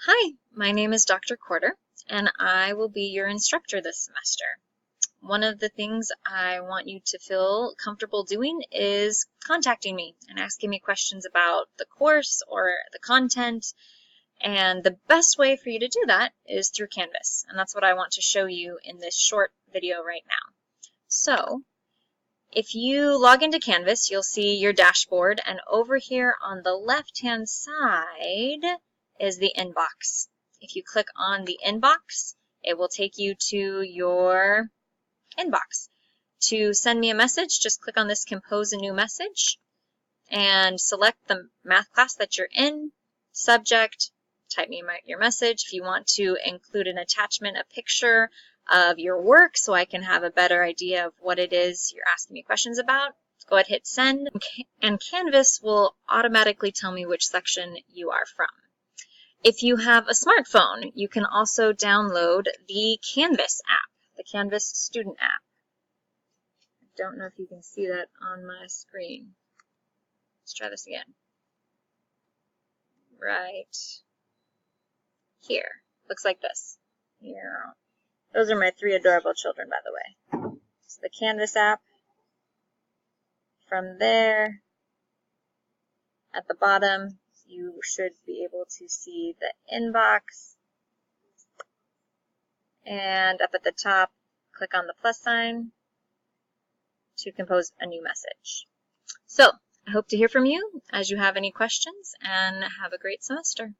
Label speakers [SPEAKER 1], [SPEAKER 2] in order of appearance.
[SPEAKER 1] Hi, my name is Dr. Corder, and I will be your instructor this semester. One of the things I want you to feel comfortable doing is contacting me and asking me questions about the course or the content, and the best way for you to do that is through Canvas, and that's what I want to show you in this short video right now. So, if you log into Canvas, you'll see your dashboard, and over here on the left-hand side is the inbox. If you click on the inbox, it will take you to your inbox. To send me a message, just click on this Compose a New Message and select the math class that you're in, subject, type me your message. If you want to include an attachment, a picture of your work so I can have a better idea of what it is you're asking me questions about, go ahead, hit send, and Canvas will automatically tell me which section you are from. If you have a smartphone, you can also download the Canvas app, the Canvas student app. I don't know if you can see that on my screen. Let's try this again. Right here. Looks like this. Here. Those are my 3 adorable children, by the way. It's the Canvas app. From there, at the bottom, you should be able to see the inbox. And up at the top, click on the plus sign to compose a new message. So, I hope to hear from you as you have any questions, and have a great semester.